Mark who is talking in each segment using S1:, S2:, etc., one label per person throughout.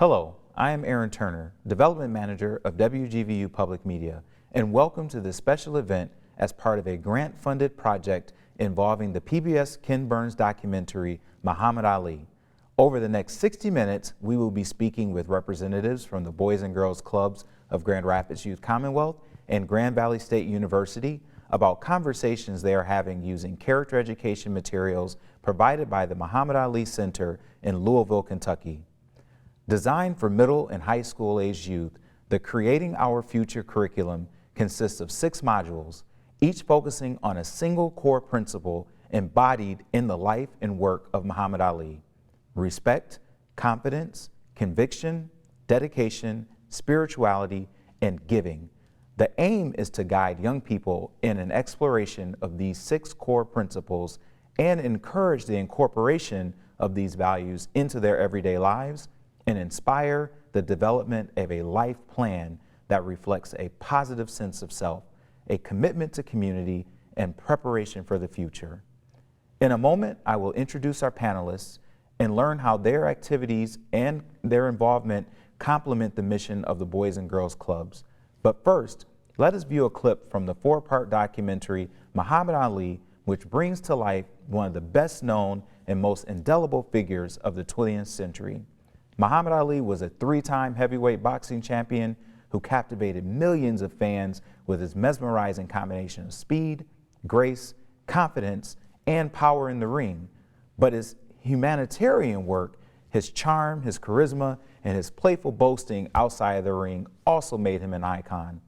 S1: Hello, I am Aaron Turner, Development Manager of WGVU Public Media, and welcome to this special event as part of a grant-funded project involving the PBS Ken Burns documentary, Muhammad Ali. Over the next 60 minutes, we will be speaking with representatives from the Boys and Girls Clubs of Grand Rapids Youth Commonwealth and Grand Valley State University about conversations they are having using character education materials provided by the Muhammad Ali Center in Louisville, Kentucky. Designed for middle and high school age youth, the Creating Our Future curriculum consists of 6 modules, each focusing on a single core principle embodied in the life and work of Muhammad Ali: respect, confidence, conviction, dedication, spirituality, and giving. The aim is to guide young people in an exploration of these 6 core principles and encourage the incorporation of these values into their everyday lives and inspire the development of a life plan that reflects a positive sense of self, a commitment to community, and preparation for the future. In a moment, I will introduce our panelists and learn how their activities and their involvement complement the mission of the Boys and Girls Clubs. But first, let us view a clip from the 4-part documentary, Muhammad Ali, which brings to life one of the best known and most indelible figures of the 20th century. Muhammad Ali was a 3-time heavyweight boxing champion who captivated millions of fans with his mesmerizing combination of speed, grace, confidence, and power in the ring. But his humanitarian work, his charm, his charisma, and his playful boasting outside of the ring also made him an icon.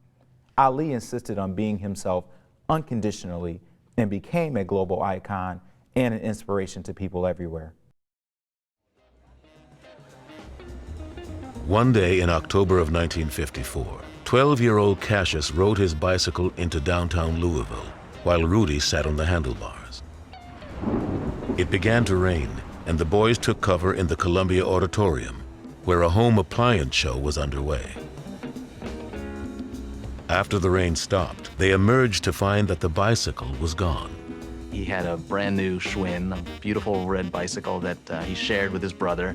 S1: Ali insisted on being himself unconditionally and became a global icon and an inspiration to people everywhere.
S2: One day in October of 1954, 12-year-old Cassius rode his bicycle into downtown Louisville, while Rudy sat on the handlebars. It began to rain, and the boys took cover in the Columbia Auditorium, where a home appliance show was underway. After the rain stopped, they emerged to find that the bicycle was gone.
S3: He had a brand new Schwinn, a beautiful red bicycle that he shared with his brother.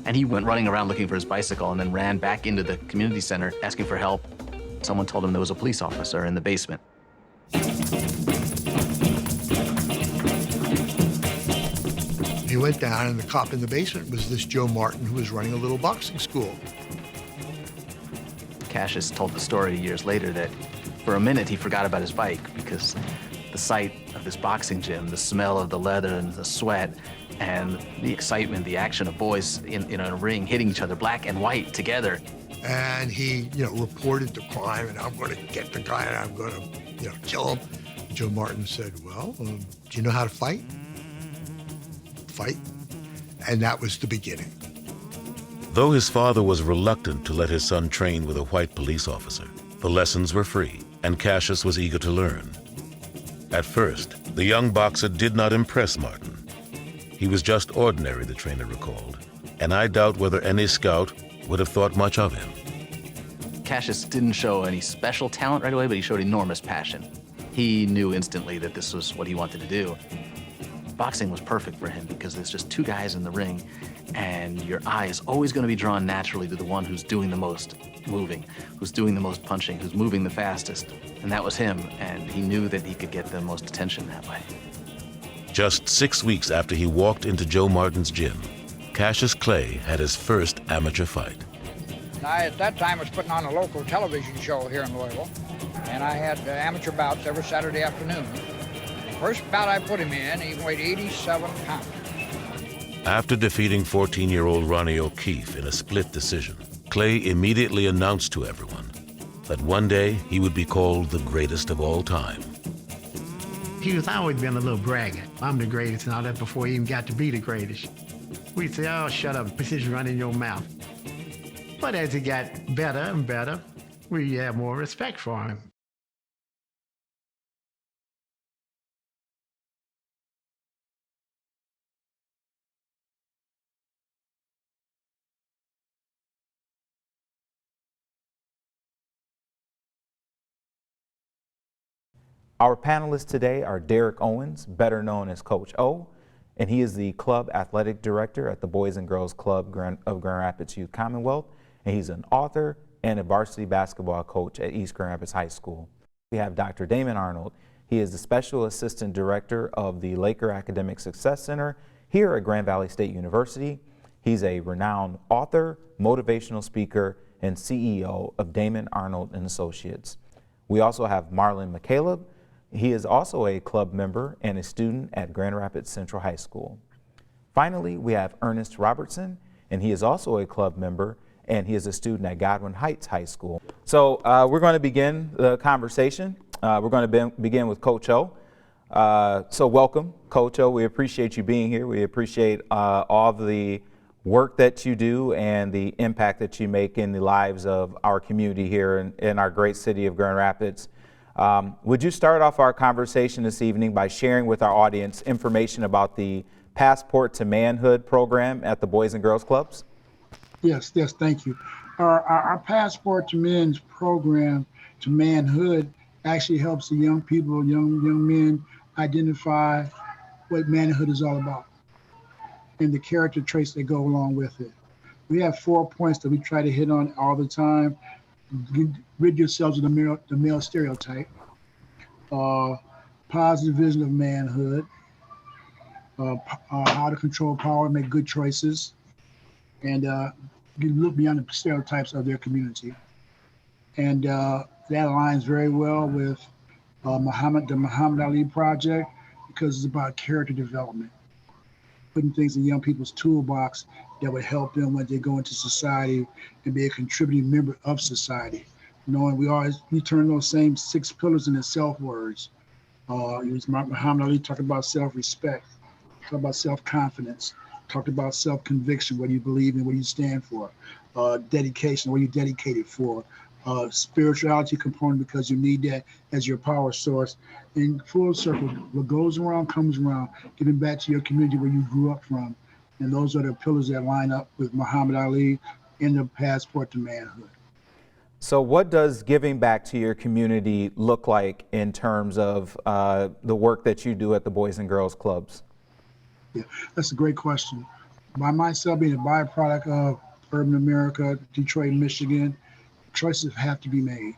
S3: And he went running around looking for his bicycle and then ran back into the community center asking for help. Someone told him there was a police officer in the basement.
S4: He went down, and the cop in the basement was this Joe Martin, who was running a little boxing school.
S3: Cassius told the story years later that for a minute he forgot about his bike because the sight of this boxing gym, the smell of the leather and the sweat, and the excitement, the action of boys in a ring hitting each other, black and white together.
S4: And he, reported the crime, and I'm going to get the guy, and I'm going to, kill him. Joe Martin said, well, do you know how to fight? Fight. And that was the beginning.
S2: Though his father was reluctant to let his son train with a white police officer, the lessons were free, and Cassius was eager to learn. At first, the young boxer did not impress Martin. He was just ordinary, the trainer recalled, and I doubt whether any scout would have thought much of him.
S3: Cassius didn't show any special talent right away, but he showed enormous passion. He knew instantly that this was what he wanted to do. Boxing was perfect for him because there's just 2 guys in the ring, and your eye is always going to be drawn naturally to the one who's doing the most moving, who's doing the most punching, who's moving the fastest. And that was him, and he knew that he could get the most attention that way.
S2: Just 6 weeks after he walked into Joe Martin's gym, Cassius Clay had his first amateur fight.
S5: I, at that time, was putting on a local television show here in Louisville, and I had amateur bouts every Saturday afternoon. The first bout I put him in, he weighed 87 pounds.
S2: After defeating 14-year-old Ronnie O'Keefe in a split decision, Clay immediately announced to everyone that one day he would be called the greatest of all time.
S6: He was always been a little braggart. I'm the greatest and all that before he even got to be the greatest. We'd say, oh, shut up, put this run in your mouth. But as he got better and better, we had more respect for him.
S1: Our panelists today are Derek Owens, better known as Coach O, and he is the club athletic director at the Boys and Girls Club of Grand Rapids Youth Commonwealth, and he's an author and a varsity basketball coach at East Grand Rapids High School. We have Dr. Damon Arnold. He is the Special Assistant Director of the Laker Academic Success Center here at Grand Valley State University. He's a renowned author, motivational speaker, and CEO of Damon Arnold and Associates. We also have Marlon McCaleb. He is also a club member and a student at Grand Rapids Central High School. Finally, we have Ernest Robertson, and he is also a club member, and he is a student at Godwin Heights High School. So we're going to begin the conversation. We're going to begin with Coach O. So welcome, Coach O. We appreciate you being here. We appreciate all of the work that you do and the impact that you make in the lives of our community here in our great city of Grand Rapids. Would you start off our conversation this evening by sharing with our audience information about the Passport to Manhood program at the Boys and Girls Clubs?
S7: Yes, thank you. Our Passport to Men's program to manhood actually helps the young people, young men identify what manhood is all about and the character traits that go along with it. We have 4 points that we try to hit on all the time. Rid yourselves of the male stereotype, positive vision of manhood, how to control power, make good choices, and look beyond the stereotypes of their community. And that aligns very well with the Muhammad Ali Project, because it's about character development, putting things in young people's toolbox that would help them when they go into society and be a contributing member of society. Knowing we turn those same 6 pillars into self-words. Muhammad Ali talked about self-respect, talked about self-confidence, talked about self-conviction, what you believe in, what you stand for, dedication, what you're dedicated for, spirituality component, because you need that as your power source. And full circle, what goes around comes around, giving back to your community where you grew up from. And those are the pillars that line up with Muhammad Ali in the Passport to Manhood.
S1: So what does giving back to your community look like in terms of the work that you do at the Boys and Girls Clubs?
S7: Yeah, that's a great question. By myself being a byproduct of urban America, Detroit, Michigan, choices have to be made.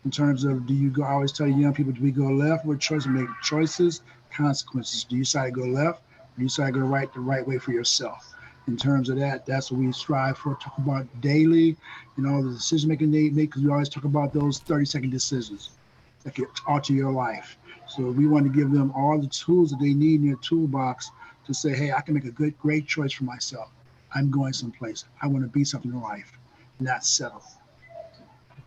S7: In terms of, I always tell young people, do we go left with choices? Make choices, consequences. Do you decide to go left, or do you decide to go right, the right way for yourself? In terms of that, that's what we strive for, talk about daily, the decision making they make, because we always talk about those 30-second decisions that can alter your life. So we want to give them all the tools that they need in their toolbox to say, hey, I can make a great choice for myself. I'm going someplace. I want to be something in life, not settle.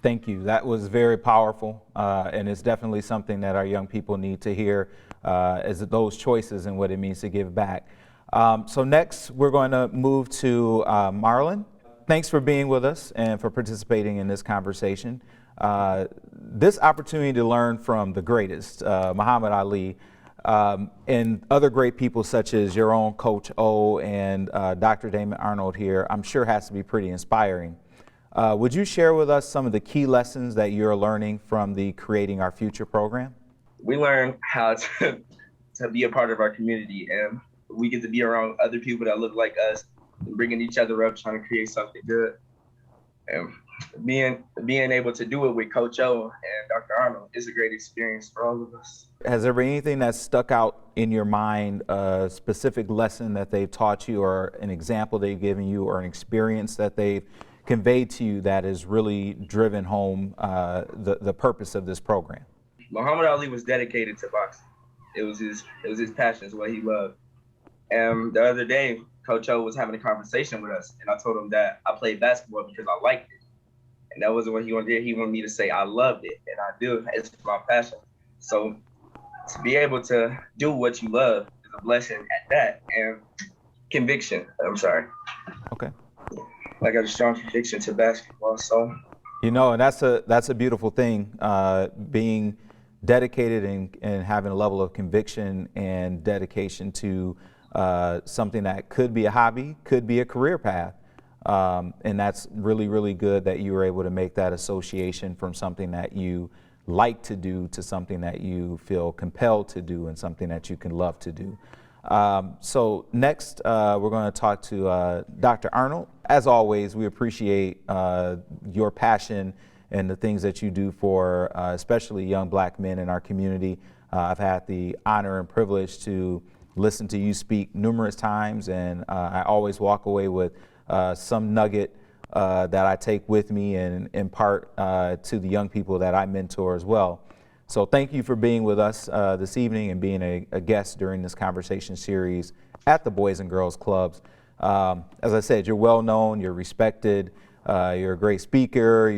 S1: Thank you. That was very powerful, and it's definitely something that our young people need to hear, as those choices and what it means to give back. So next, we're going to move to Marlon. Thanks for being with us and for participating in this conversation. This opportunity to learn from the greatest, Muhammad Ali, and other great people such as your own Coach O and Dr. Damon Arnold here, I'm sure has to be pretty inspiring. Would you share with us some of the key lessons that you're learning from the Creating Our Future program?
S8: We learn how to be a part of our community, and we get to be around other people that look like us, and bringing each other up, trying to create something good. And being able to do it with Coach O and Dr. Arnold is a great experience for all of us. Has
S1: there been anything that stuck out in your mind, a specific lesson that they've taught you, or an example they've given you, or an experience that they've conveyed to you that has really driven home the purpose of this program?
S8: Muhammad Ali was dedicated to boxing. It was his passion, it's what he loved. And the other day, Coach O was having a conversation with us, and I told him that I played basketball because I liked it. And that wasn't what he wanted to do. He wanted me to say I loved it, and I do. It's my passion. So to be able to do what you love is a blessing at that. And conviction,
S1: Okay.
S8: I got a strong conviction to basketball, so.
S1: And that's a beautiful thing, being dedicated and having a level of conviction and dedication to something that could be a hobby, could be a career path. And that's really, really good that you were able to make that association from something that you like to do to something that you feel compelled to do and something that you can love to do. So next, we're going to talk to Dr. Arnold. As always, we appreciate your passion and the things that you do for especially young black men in our community. I've had the honor and privilege to listen to you speak numerous times, and I always walk away with some nugget that I take with me and impart to the young people that I mentor as well. So thank you for being with us this evening and being a guest during this conversation series at the Boys and Girls Clubs. As I said, you're well known, you're respected, you're a great speaker,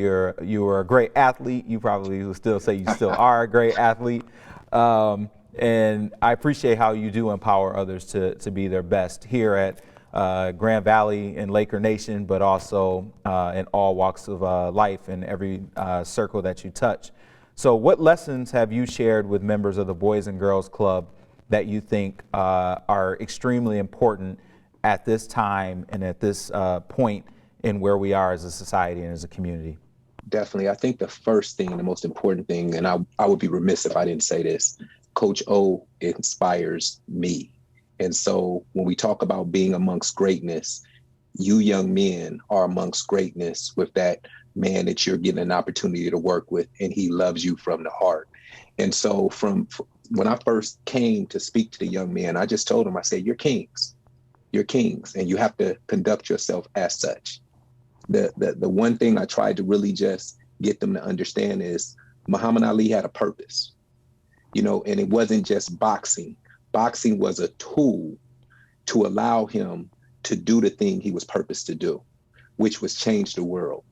S1: you are a great athlete. You probably will still say you still are a great athlete. And I appreciate how you do empower others to be their best here at Grand Valley and Laker Nation, but also in all walks of life and every circle that you touch. So what lessons have you shared with members of the Boys and Girls Club that you think are extremely important at this time and at this point in where we are as a society and as a community?
S9: Definitely. I think the first thing, the most important thing, and I would be remiss if I didn't say this, Coach O inspires me. And so when we talk about being amongst greatness, you young men are amongst greatness with that man that you're getting an opportunity to work with, and he loves you from the heart. And so from when I first came to speak to the young men, I just told them, I said, you're kings, and you have to conduct yourself as such. The one thing I tried to really just get them to understand is Muhammad Ali had a purpose, and it wasn't just boxing. Boxing was a tool to allow him to do the thing he was purposed to do, which was change the world.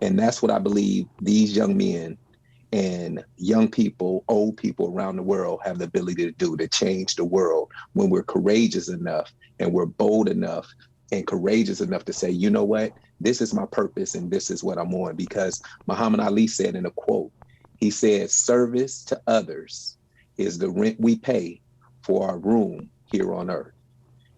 S9: And that's what I believe these young men and young people, old people around the world have the ability to do, to change the world when we're courageous enough and we're bold enough and courageous enough to say, you know what, this is my purpose and this is what I'm on. Because Muhammad Ali said in a quote, he said, service to others is the rent we pay for our room here on earth.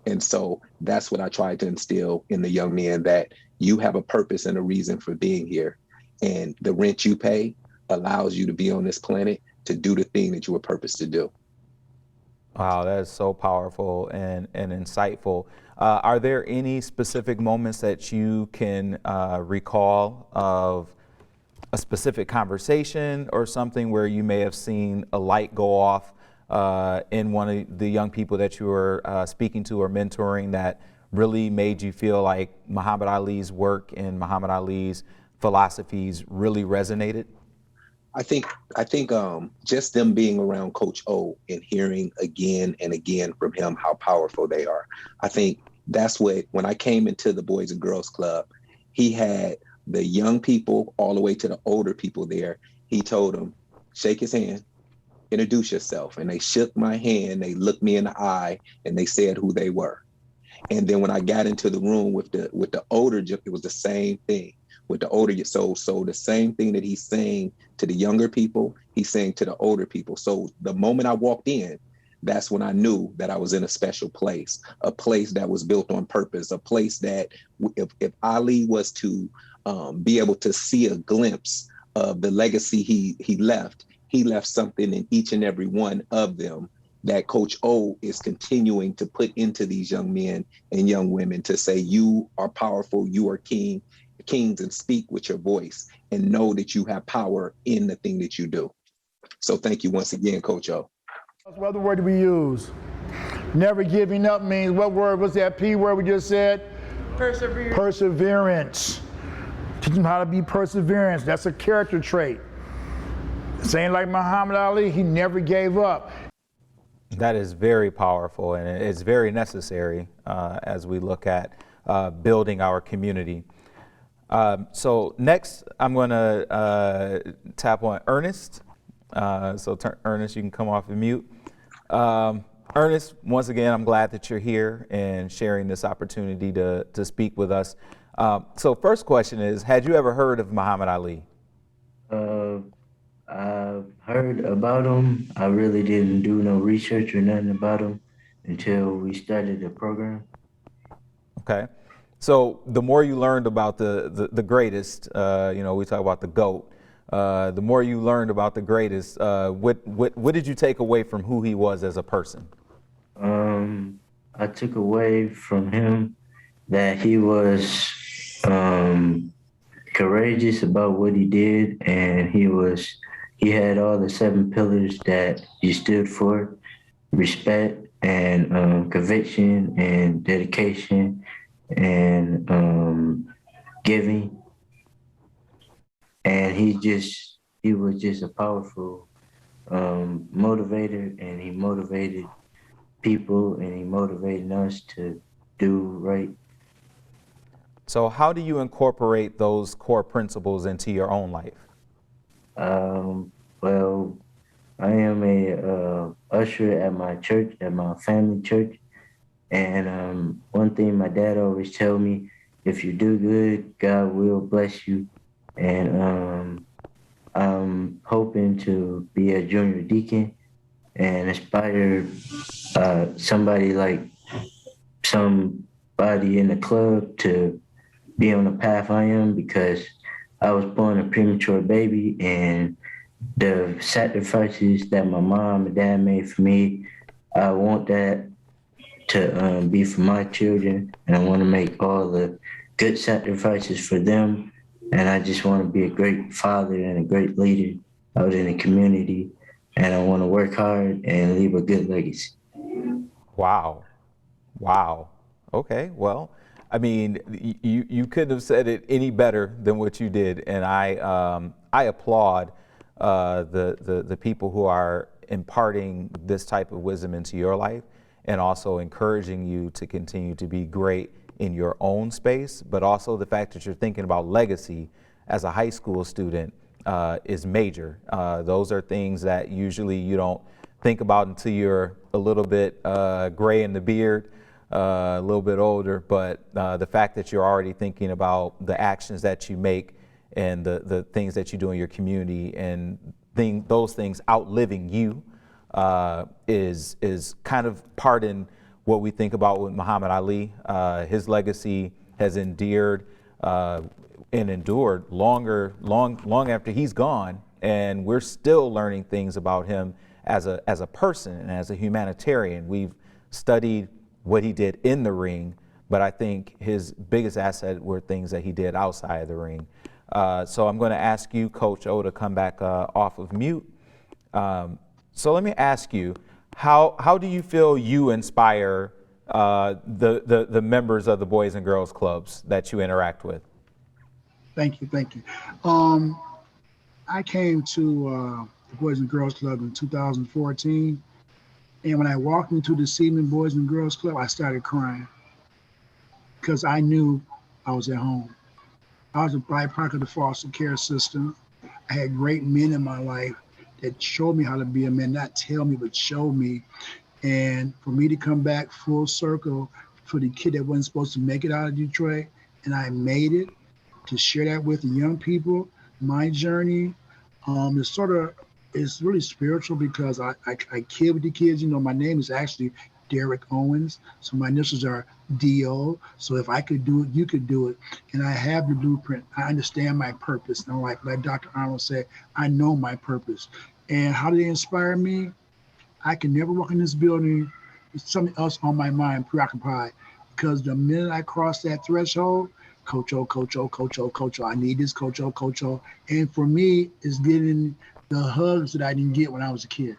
S9: And so that's what I tried to instill in the young men, that you have a purpose and a reason for being here. And the rent you pay allows you to be on this planet to do the thing that you were purposed to do.
S1: Wow, that is so powerful and insightful. Are there any specific moments that you can recall of a specific conversation or something where you may have seen a light go off in one of the young people that you were speaking to or mentoring that really made you feel like Muhammad Ali's work and Muhammad Ali's philosophies really resonated?
S9: I think just them being around Coach O and hearing again and again from him how powerful they are. I think that's what, when I came into the Boys and Girls Club, he had the young people all the way to the older people there. He told them, shake his hand, introduce yourself. And they shook my hand, they looked me in the eye, and they said who they were. And then when I got into the room with the older, it was the same thing with the older. So the same thing that he's saying to the younger people, he's saying to the older people. So the moment I walked in, that's when I knew that I was in a special place, a place that was built on purpose, a place that if Ali was to be able to see a glimpse of the legacy he left something in each and every one of them that Coach O is continuing to put into these young men and young women to say, you are powerful, you are kings, and speak with your voice and know that you have power in the thing that you do. So thank you once again, Coach O.
S10: What other word do we use? Never giving up means, what word was that P word we just said?
S11: Perseverance.
S10: Perseverance. Teach them how to be perseverance. That's a character trait. Saying like Muhammad Ali, he never gave up.
S1: That is very powerful, and it's very necessary as we look at building our community. So next, I'm going to tap on Ernest. Ernest, you can come off of mute. Ernest, once again, I'm glad that you're here and sharing this opportunity to speak with us. So first question is, had you ever heard of Muhammad Ali?
S11: I've heard about him. I really didn't do no research or nothing about him until we started the program. Okay.
S1: So the more you learned about the greatest, we talk about the GOAT, the more you learned about the greatest, what did you take away from who he was as a person?
S11: I took away from him that he was courageous about what he did, and he had all the 7 pillars that he stood for: respect and conviction and dedication and giving. And he was just a powerful motivator, and he motivated people, and he motivated us to do right.
S1: So how do you incorporate those core principles into your own life?
S11: Well, I am a usher at my church, at my family church. And one thing my dad always tell me, if you do good, God will bless you. And I'm hoping to be a junior deacon and inspire somebody in the club to be on the path I am, because I was born a premature baby, and the sacrifices that my mom and dad made for me, I want that to be for my children, and I want to make all the good sacrifices for them. And I just want to be a great father and a great leader out in the community, and I want to work hard and leave a good legacy.
S1: Wow. Wow. Okay. Well, I mean, you couldn't have said it any better than what you did, and I applaud the people who are imparting this type of wisdom into your life, and also encouraging you to continue to be great in your own space, but also the fact that you're thinking about legacy as a high school student is major. Those are things that usually you don't think about until you're a little bit gray in the beard, a little bit older, but the fact that you're already thinking about the actions that you make and the things that you do in your community, and those things outliving you is kind of part in what we think about with Muhammad Ali. His legacy has endeared and endured long after he's gone, and we're still learning things about him as a person and as a humanitarian. We've studied what he did in the ring, but I think his biggest asset were things that he did outside of the ring. So I'm going to ask you, Coach O, to come back off of mute. So let me ask you, how do you feel you inspire the members of the Boys and Girls Clubs that you interact with?
S7: Thank you. I came to the Boys and Girls Club in 2014. And when I walked into the Seaman Boys and Girls Club, I started crying because I knew I was at home. I was a byproduct of the foster care system. I had great men in my life that showed me how to be a man, not tell me, but show me. And for me to come back full circle for the kid that wasn't supposed to make it out of Detroit, and I made it, to share that with the young people, my journey, it's really spiritual, because I kid with the kids. You know, my name is actually Derek Owens, so my initials are D.O. So if I could do it, you could do it. And I have the blueprint. I understand my purpose. And like Dr. Arnold said, I know my purpose. And how do they inspire me? I can never walk in this building with something else on my mind, preoccupied, because the minute I cross that threshold, Coach O, Coach O, Coach O, Coach O, I need this, Coach O, Coach O. And for me, it's getting the hugs that I didn't get when I was a kid.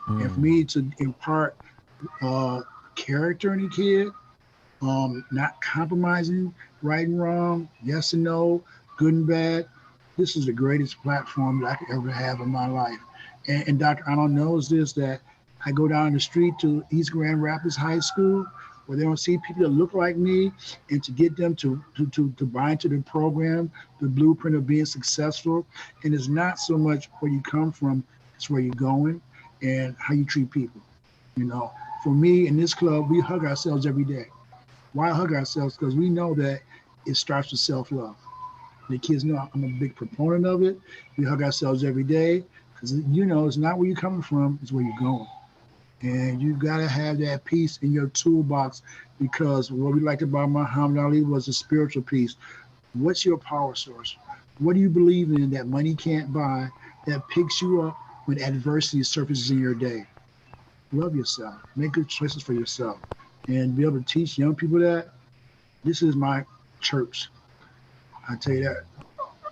S7: And for me to impart character in a kid, not compromising, right and wrong, yes and no, good and bad, this is the greatest platform that I could ever have in my life. And Dr. Arnold knows this, that I go down the street to East Grand Rapids High School, where they don't see people that look like me, and to get them to buy into the program, the blueprint of being successful. And it's not so much where you come from, it's where you're going and how you treat people. You know, for me in this club, we hug ourselves every day. Why hug ourselves? Because we know that it starts with self-love. The kids know I'm a big proponent of it. We hug ourselves every day, because you know, it's not where you're coming from, it's where you're going. And you gotta have that piece in your toolbox, because what we liked about Muhammad Ali was a spiritual piece. What's your power source? What do you believe in that money can't buy, that picks you up when adversity surfaces in your day? love yourself, make good choices for yourself, and be able to teach young people that. This is my church. I tell you that.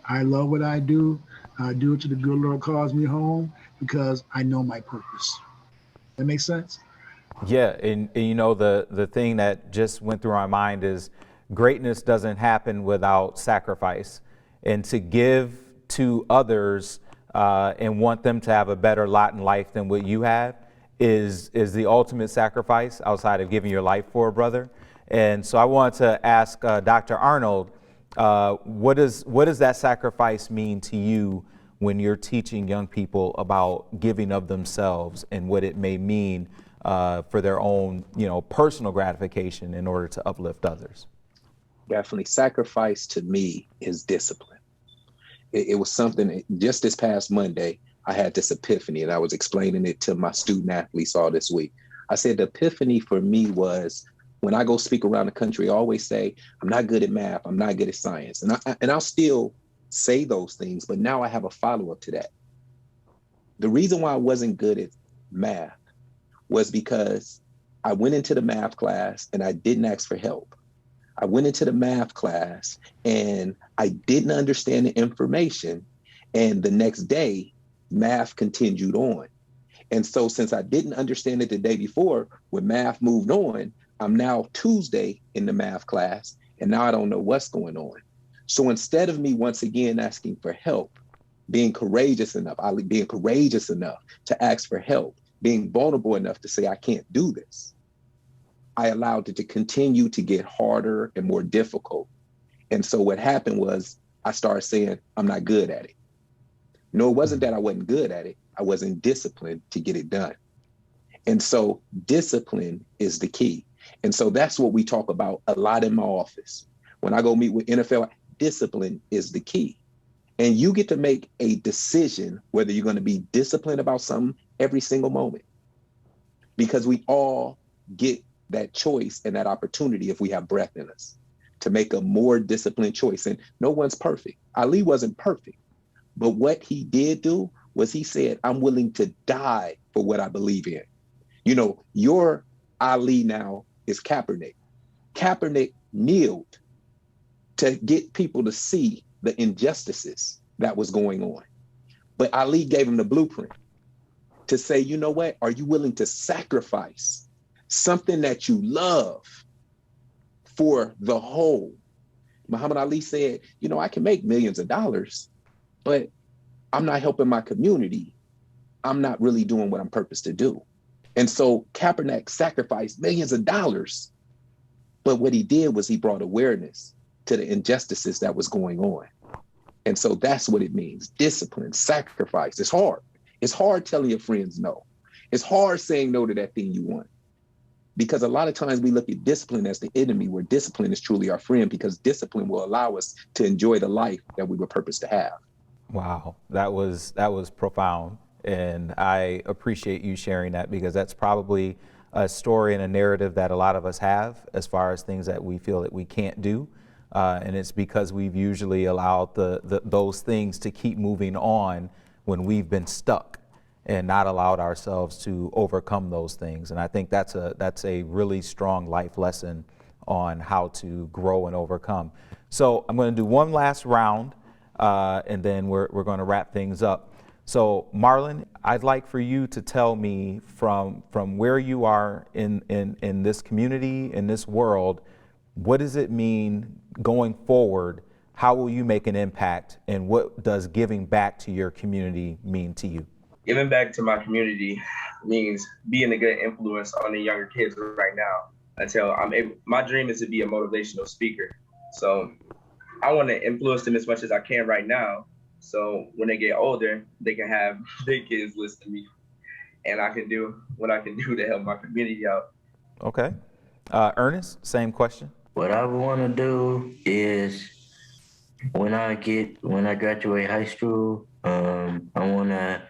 S7: I love what I do. I do it till the good Lord calls me home because I know my purpose. That makes sense?
S1: Yeah, and you know, the thing that just went through my mind is greatness doesn't happen without sacrifice. And to give to others and want them to have a better lot in life than what you have is the ultimate sacrifice outside of giving your life for a brother. And so I want to ask Dr. Arnold, what does that sacrifice mean to you when you're teaching young people about giving of themselves and what it may mean for their own, personal gratification in order to uplift others?
S9: Definitely. Sacrifice to me is discipline. It was something just this past Monday, I had this epiphany, and I was explaining it to my student athletes all this week. I said the epiphany for me was when I go speak around the country, I always say, I'm not good at math, I'm not good at science. And I'll still say those things, but now I have a follow-up to that. The reason why I wasn't good at math was because I went into the math class and I didn't ask for help. I went into the math class and I didn't understand the information. And the next day, math continued on. And so since I didn't understand it the day before, when math moved on, I'm now Tuesday in the math class, and now I don't know what's going on. So instead of me once again asking for help, being courageous enough to ask for help, being vulnerable enough to say, I can't do this, I allowed it to continue to get harder and more difficult. And so what happened was I started saying, I'm not good at it. No, it wasn't that I wasn't good at it. I wasn't disciplined to get it done. And so discipline is the key. And so that's what we talk about a lot in my office. When I go meet with NFL, discipline is the key. And you get to make a decision whether you're going to be disciplined about something every single moment. Because we all get that choice and that opportunity, if we have breath in us, to make a more disciplined choice. And no one's perfect. Ali wasn't perfect. But what he did do was he said, I'm willing to die for what I believe in. Your Ali now is Kaepernick. Kaepernick kneeled to get people to see the injustices that was going on. But Ali gave him the blueprint to say, you know what? Are you willing to sacrifice something that you love for the whole? Muhammad Ali said, I can make millions of dollars, but I'm not helping my community. I'm not really doing what I'm purposed to do. And so Kaepernick sacrificed millions of dollars. But what he did was he brought awareness to the injustices that was going on. And so that's what it means. Discipline, sacrifice. It's hard. It's hard telling your friends no. It's hard saying no to that thing you want. Because a lot of times we look at discipline as the enemy, where discipline is truly our friend, because discipline will allow us to enjoy the life that we were purposed to have.
S1: Wow, that was profound. And I appreciate you sharing that, because that's probably a story and a narrative that a lot of us have as far as things that we feel that we can't do. And it's because we've usually allowed those things to keep moving on when we've been stuck and not allowed ourselves to overcome those things. And I think that's a really strong life lesson on how to grow and overcome. So I'm going to do one last round, and then we're going to wrap things up. So Marlon, I'd like for you to tell me from where you are in this community, in this world, what does it mean going forward? How will you make an impact, and what does giving back to your community mean to you?
S8: Giving back to my community means being a good influence on the younger kids right now until I'm able. My dream is to be a motivational speaker. So I want to influence them as much as I can right now. So when they get older, they can have their kids listen to me, and I can do what I can do to help my community out.
S1: Okay. Ernest, same question.
S11: What I want to do is when I graduate high school, I want to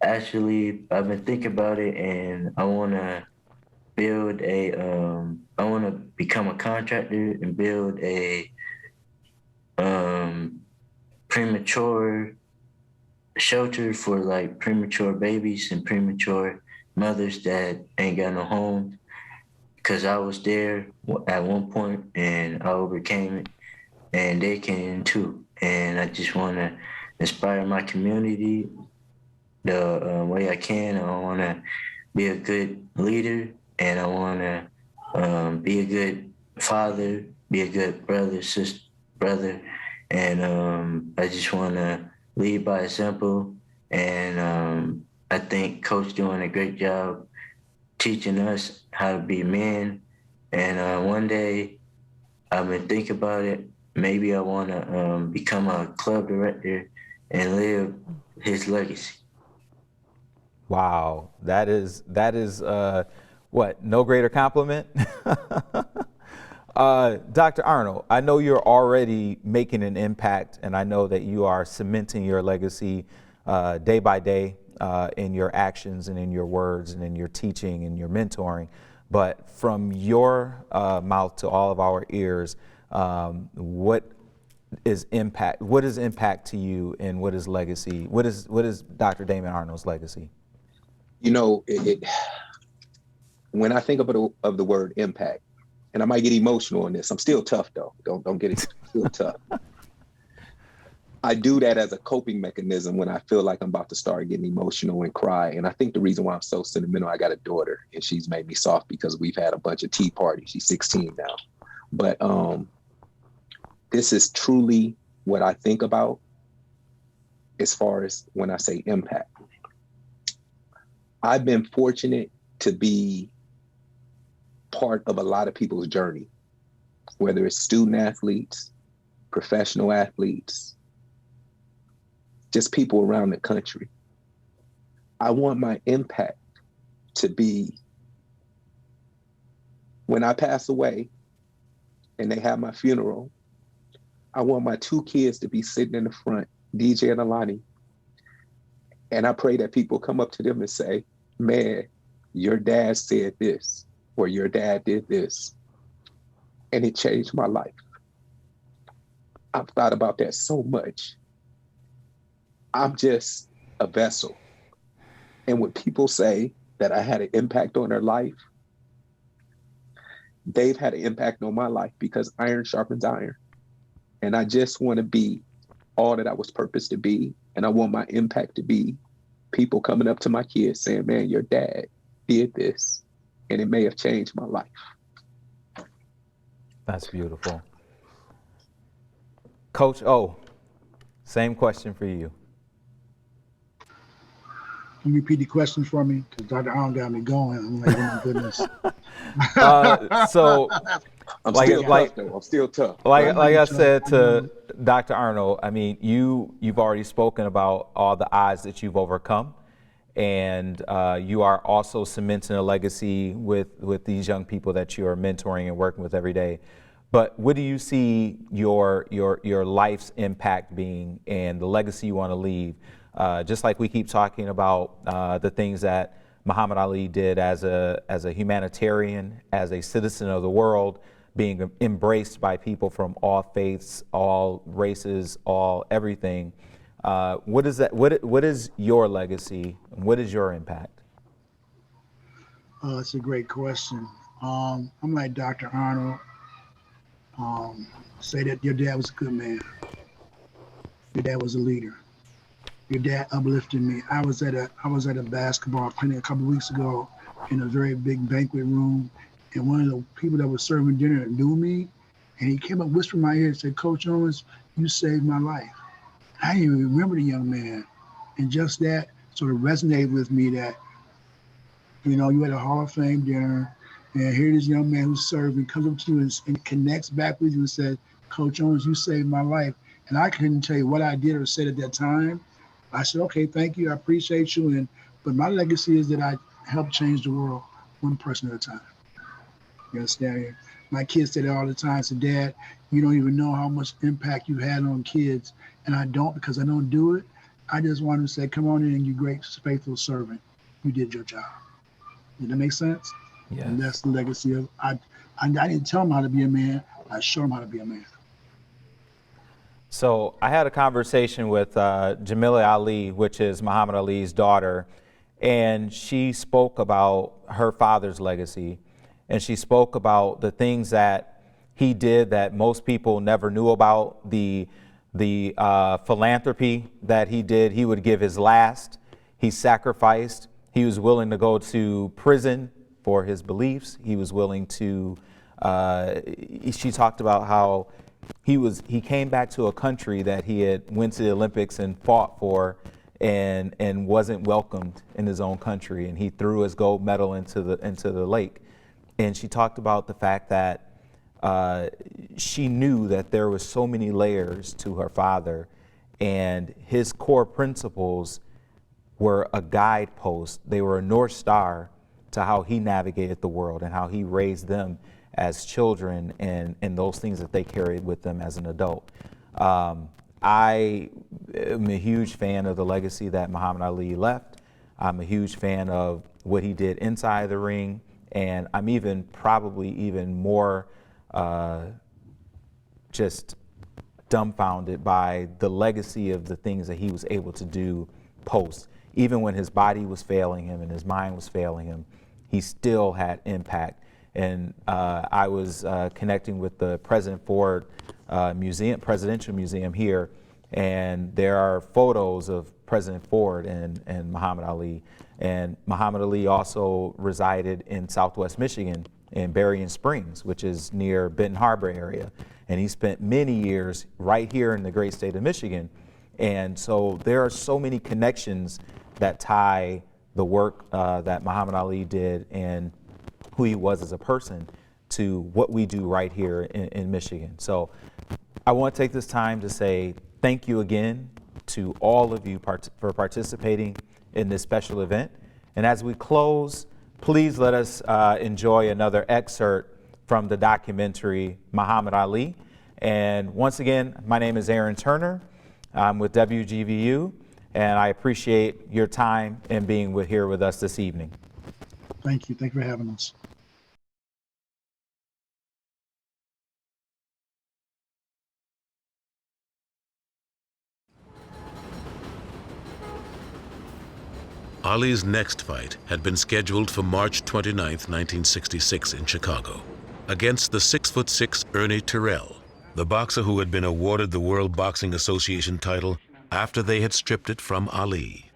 S11: I've been thinking about it, and I want to I want to become a contractor and build a premature shelter for like premature babies and premature mothers that ain't got no home, because I was there at one point and I overcame it, and they can too. And I just want to inspire my community the way I can. I want to be a good leader, and I want to be a good father, be a good brother, and I just want to lead by example. And I think Coach doing a great job teaching us how to be men. And one day, I've been thinking about it. Maybe I want to become a club director and live his legacy.
S1: Wow, that is what, no greater compliment? Dr. Arnold, I know you're already making an impact, and I know that you are cementing your legacy day by day in your actions and in your words and in your teaching and your mentoring. But from your mouth to all of our ears, what is impact? What is impact to you, and what is legacy? What is Dr. Damon Arnold's legacy?
S9: You know, when I think of the word impact, and I might get emotional on this. I'm still tough though. Don't get it. I'm still tough. I do that as a coping mechanism when I feel like I'm about to start getting emotional and cry. And I think the reason why I'm so sentimental, I got a daughter and she's made me soft because we've had a bunch of tea parties. She's 16 now. But this is truly what I think about as far as when I say impact. I've been fortunate to be part of a lot of people's journey, whether it's student athletes, professional athletes, just people around the country. I want my impact to be when I pass away and they have my funeral, I want my 2 kids to be sitting in the front, DJ and Alani. And I pray that people come up to them and say, man, your dad said this, or your dad did this, and it changed my life. I've thought about that so much. I'm just a vessel. And when people say that I had an impact on their life, they've had an impact on my life because iron sharpens iron. And I just want to be all that I was purposed to be. And I want my impact to be people coming up to my kids saying, man, your dad did this, and it may have changed my life.
S1: That's beautiful. Coach O, same question for you.
S7: Can you repeat the question for me? Because Dr. Arnold got me going. I'm like, oh my goodness.
S1: So,
S9: I'm still tough.
S1: Like I said to Dr. Arnold, I mean, you've already spoken about all the odds that you've overcome, and you are also cementing a legacy with these young people that you are mentoring and working with every day. But what do you see your life's impact being and the legacy you want to leave? Just like we keep talking about the things that Muhammad Ali did as a humanitarian, as a citizen of the world, being embraced by people from all faiths, all races, all everything. What is that? What is your legacy? What is your impact?
S7: That's a great question. I'm like Dr. Arnold. Say that your dad was a good man. Your dad was a leader. Your dad uplifted me. I was at a basketball clinic a couple of weeks ago in a very big banquet room, and one of the people that was serving dinner knew me, and he came up whispering in my ear and said, Coach Owens, you saved my life. I didn't even remember the young man. And just that sort of resonated with me that, you know, you had a Hall of Fame dinner, and here this young man who's serving comes up to you and connects back with you and said, Coach Owens, you saved my life. And I couldn't tell you what I did or said at that time. I said, okay, thank you, I appreciate you. But my legacy is that I helped change the world one person at a time. You understand? My kids say that all the time. I said, Dad, you don't even know how much impact you had on kids. And I don't, because I don't do it. I just want to say, come on in, you great, faithful servant. You did your job. Did that make sense?
S1: Yeah.
S7: And that's the legacy of, I didn't tell him how to be a man. I showed him how to be a man.
S1: So I had a conversation with Jamila Ali, which is Muhammad Ali's daughter, And she spoke about her father's legacy, and she spoke about the things that he did that most people never knew about, the philanthropy that he did. He would give his last. He sacrificed. He was willing to go to prison for his beliefs. He was willing to, she talked about how he came back to a country that he had went to the Olympics and fought for and wasn't welcomed in his own country, and he threw his gold medal into the lake. And she talked about the fact that she knew that there was so many layers to her father, and his core principles were a guidepost. They were a North Star to how he navigated the world and how he raised them as children and those things that they carried with them as an adult. I am a huge fan of the legacy that Muhammad Ali left. I'm a huge fan of what he did inside the ring, and I'm probably even more just dumbfounded by the legacy of the things that he was able to do post. Even when his body was failing him and his mind was failing him, he still had impact. And I was connecting with the President Ford Presidential Museum here, and there are photos of President Ford and Muhammad Ali. And Muhammad Ali also resided in Southwest Michigan in Berrien Springs, which is near Benton Harbor area. And he spent many years right here in the great state of Michigan. And so there are so many connections that tie the work that Muhammad Ali did and who he was as a person to what we do right here in Michigan. So I want to take this time to say thank you again to all of you for participating in this special event. And as we close, please let us enjoy another excerpt from the documentary Muhammad Ali. And once again, my name is Aaron Turner. I'm with WGVU, and I appreciate your time and being here with us this evening.
S7: Thank you. Thank you for having us.
S2: Ali's next fight had been scheduled for March 29, 1966 in Chicago, against the 6'6" Ernie Terrell, the boxer who had been awarded the World Boxing Association title after they had stripped it from Ali.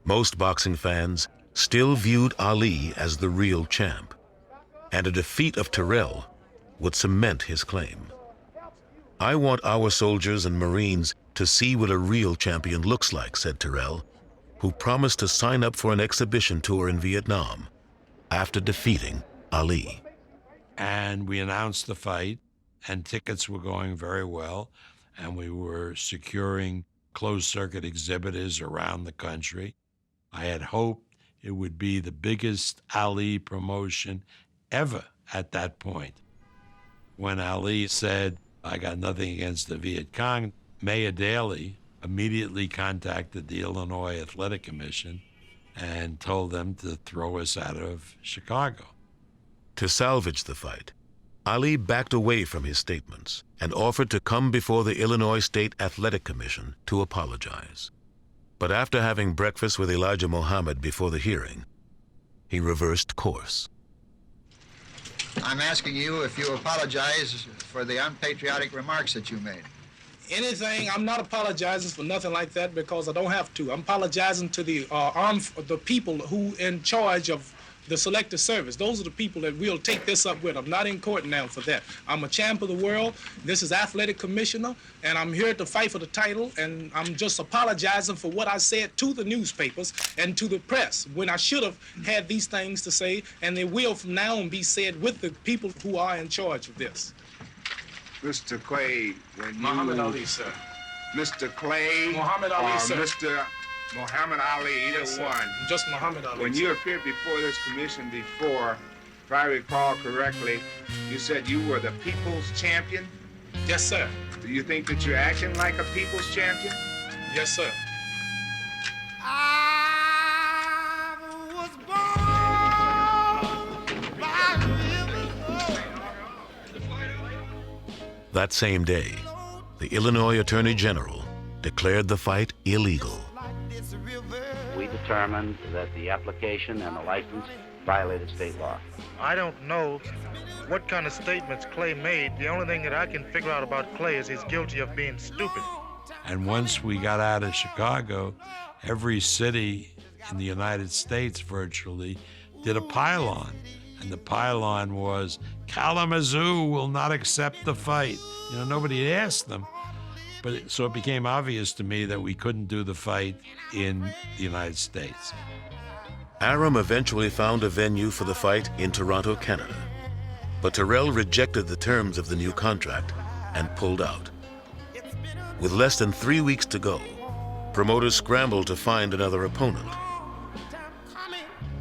S2: Most boxing fans still viewed Ali as the real champ, and a defeat of Terrell would cement his claim. "I want our soldiers and Marines to see what a real champion looks like," said Terrell, who promised to sign up for an exhibition tour in Vietnam after defeating Ali.
S12: And we announced the fight, and tickets were going very well, and we were securing closed-circuit exhibitors around the country. I had hoped it would be the biggest Ali promotion ever at that point. When Ali said, "I got nothing against the Viet Cong," Mayor Daley immediately contacted the Illinois Athletic Commission and told them to throw us out of Chicago.
S2: To salvage the fight, Ali backed away from his statements and offered to come before the Illinois State Athletic Commission to apologize. But after having breakfast with Elijah Muhammad before the hearing, he reversed course.
S13: I'm asking you if you apologize for the unpatriotic remarks that you made.
S14: Anything, I'm not apologizing for nothing like that because I don't have to. I'm apologizing to the people who in charge of the selective service. Those are the people that we'll take this up with. I'm not in court now for that. I'm a champ of the world. This is athletic commissioner, and I'm here to fight for the title, and I'm just apologizing for what I said to the newspapers and to the press when I should have had these things to say, and they will from now on be said with the people who are in charge of this.
S15: Mr. Clay, when you...
S14: Muhammad Ali, sir.
S15: Mr. Clay...
S14: Muhammad Ali,
S15: or
S14: sir.
S15: Mr. Muhammad Ali, either
S14: Yes, sir.
S15: one.
S14: Just Muhammad Ali.
S15: When
S14: sir.
S15: you appeared before this commission before, if I recall correctly, you said you were the people's champion?
S14: Yes, sir.
S15: Do you think that you're acting like a people's champion?
S14: Yes, sir.
S2: That same day, the Illinois Attorney General declared the fight illegal.
S16: we determined that the application and the license violated state law.
S17: I don't know what kind of statements Clay made. The only thing that I can figure out about Clay is he's guilty of being stupid.
S12: And once we got out of Chicago, every city in the United States virtually did a pylon. And the pylon was, Kalamazoo will not accept the fight. You know, nobody had asked them. But so it became obvious to me that we couldn't do the fight in the United States.
S2: Arum eventually found a venue for the fight in Toronto, Canada. But Terrell rejected the terms of the new contract and pulled out. With less than 3 weeks to go, promoters scrambled to find another opponent.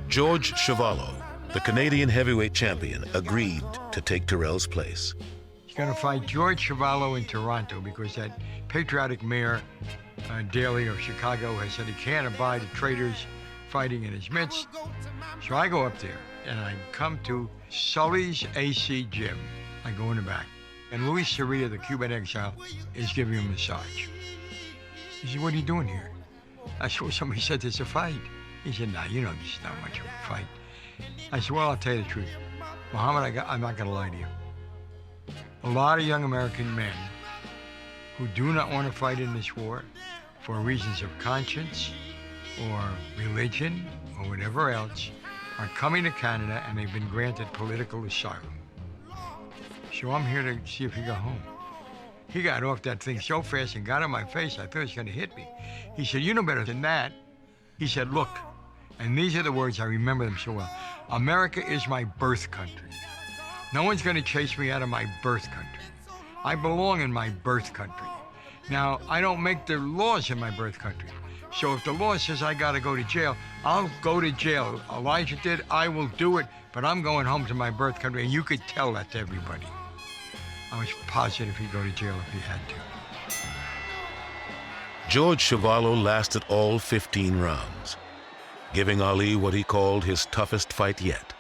S2: George Chuvalo, the Canadian heavyweight champion, agreed to take Terrell's place.
S18: He's going to fight George Chuvalo in Toronto because that patriotic mayor, Daley of Chicago, has said he can't abide the traitors fighting in his midst. So I go up there and I come to Sully's AC Gym. I go in the back. And Luis Soria, the Cuban exile, is giving him a massage. He said, "What are you doing here?" I said, "Well, somebody said there's a fight." He said, "Nah, you know this is not much of a fight." I said, "Well, I'll tell you the truth. Muhammad, I'm not going to lie to you. A lot of young American men who do not want to fight in this war for reasons of conscience or religion or whatever else are coming to Canada and they've been granted political asylum. So I'm here to see if he got home." He got off that thing so fast and got in my face, I thought he was going to hit me. He said, "You know better than that." He said, "Look," and these are the words, I remember them so well, "America is my birth country. No one's going to chase me out of my birth country. I belong in my birth country. Now, I don't make the laws in my birth country. So if the law says I got to go to jail, I'll go to jail. Elijah did, I will do it, but I'm going home to my birth country," and you could tell that to everybody. I was positive he'd go to jail if he had to.
S2: George Chuvalo lasted all 15 rounds, giving Ali what he called his toughest fight yet.